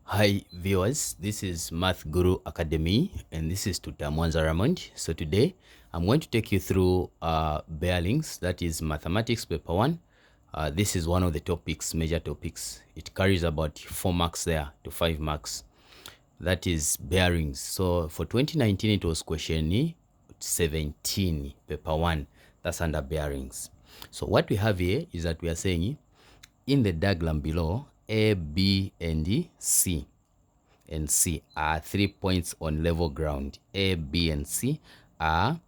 Hi viewers, this is Math Guru Academy and this is Tuta Mwanza Raymond. So today I'm going to take you through bearings, that is mathematics paper 1. This is one of the topics, major topics. It carries about 4 marks there to 5 marks. That is bearings. So for 2019 it was question 17 paper 1. That's under bearings. So what we have here is that we are saying in the diagram below, A, B, and C are 3 points on level ground. A, B, and C are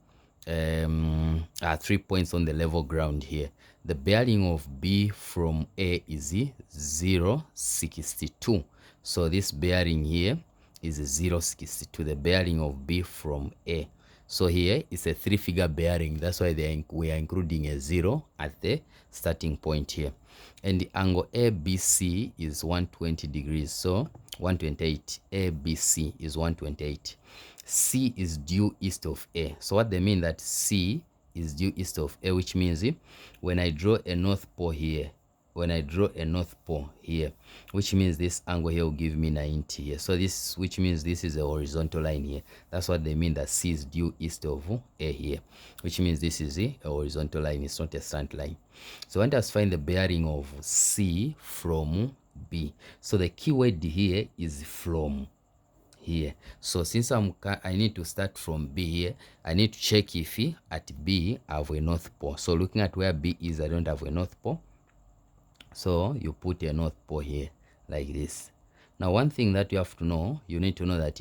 3 points on the level ground here. The bearing of B from A is 0.62. So this bearing here is 0.62, the bearing of B from A. So here it's a 3-figure bearing. That's why we are including a 0 at the starting point here. And the angle ABC is 120 degrees. So 128. ABC is 128. C is due east of A. So what they mean that C is due east of A, which means when I draw a north pole here, which means this angle here will give me 90 here. So which means this is a horizontal line here. That's what they mean that C is due east of A here, which means this is a horizontal line. It's not a slant line. So I want us to find the bearing of C from B. So the key word here is from here. So since I need to start from B here, I need to check if at B I have a north pole. So looking at where B is, I don't have a north pole. So you put a north pole here like this. Now one thing that you have to know, you need to know that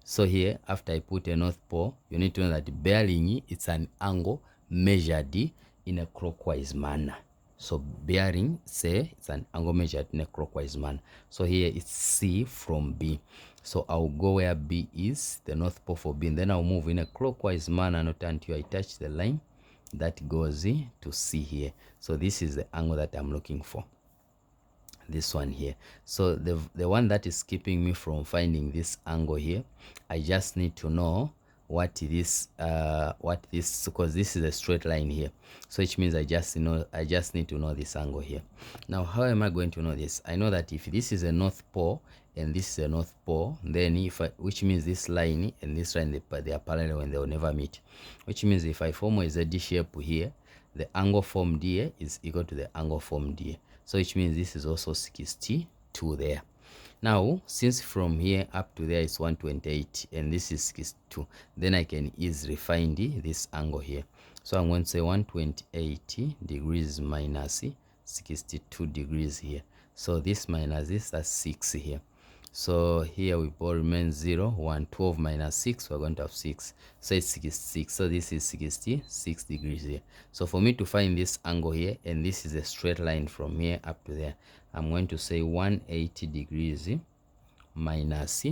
so here after I put a north pole, you need to know that bearing, it's an angle measured in a clockwise manner. So bearing, say it's an angle measured in a clockwise manner. So here it's C from B. So I'll go where B is, the north pole for B, and then I'll move in a clockwise manner not until I touch the line that goes to C here. So this is the angle that I'm looking for, this one here. So the one that is keeping me from finding this angle here, I just need to know what this because this is a straight line here, so which means I just need to know this angle here. Now how am I going to know this? I know that if this is a north pole and this is a north pole, then which means this line and this line, they are parallel and they will never meet, which means if I form a Z shape here, the angle formed here is equal to the angle formed here. So which means this is also 62 there. Now, since from here up to there is 128 and this is 62, then I can easily find this angle here. So I'm going to say 128 degrees minus 62 degrees here. So this minus this, that's 6 here. So here we both remain 0, 1, 12 minus 6, we're going to have 6. So it's 66. So this is 66 degrees here. So for me to find this angle here, and this is a straight line from here up to there, I'm going to say 180 degrees minus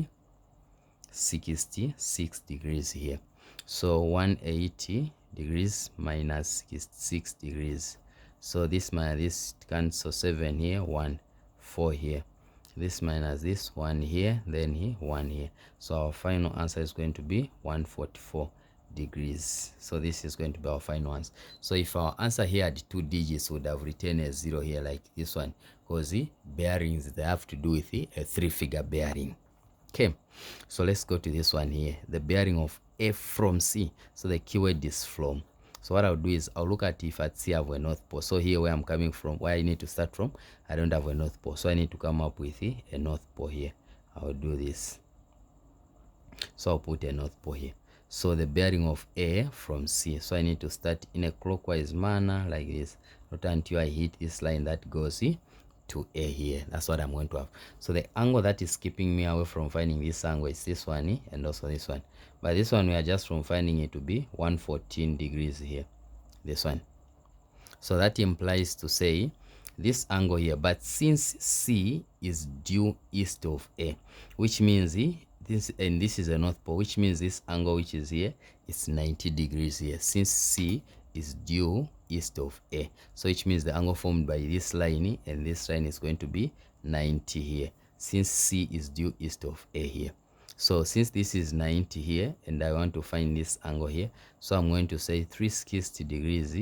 66 degrees here. So 180 degrees minus 66 degrees. So this minus this cancel 7 here, 1, 4 here. This minus this 1 here, then here 1 here. So our final answer is going to be 144 degrees. So this is going to be our final answer. So if our answer here had 2 digits, we would have written a 0 here like this one, because the bearings, they have to do with a 3-figure bearing. Okay, so let's go to this one here, the bearing of A from C. So the keyword is from. So what I'll do is I'll look at if at C I have a north pole. So here where I'm coming from, where I need to start from, I don't have a north pole. So I need to come up with a north pole here. I'll do this. So I'll put a north pole here. So the bearing of A from C. So I need to start in a clockwise manner like this, not until I hit this line that goes to A here. That's what I'm going to have. So the angle that is keeping me away from finding this angle is this one and also this one. But this one, we are just from finding it to be 114 degrees here, this one. So that implies to say this angle here, but since C is due east of A, which means this is a north pole, which means this angle which is here is 90 degrees here, since C is due east of A. So which means the angle formed by this line and this line is going to be 90 here, since C is due east of A here. So since this is 90 here and I want to find this angle here, so I'm going to say 360 degrees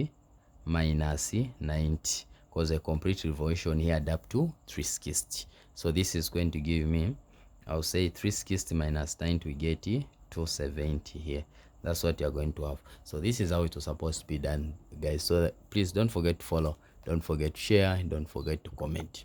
minus 90, because a complete revolution here add up to 360. So this is going to give me I'll say 360 minus 90, we get 270 here. That's what you're going to have. So this is how it was supposed to be done, guys. So please don't forget to follow, don't forget to share, and don't forget to comment.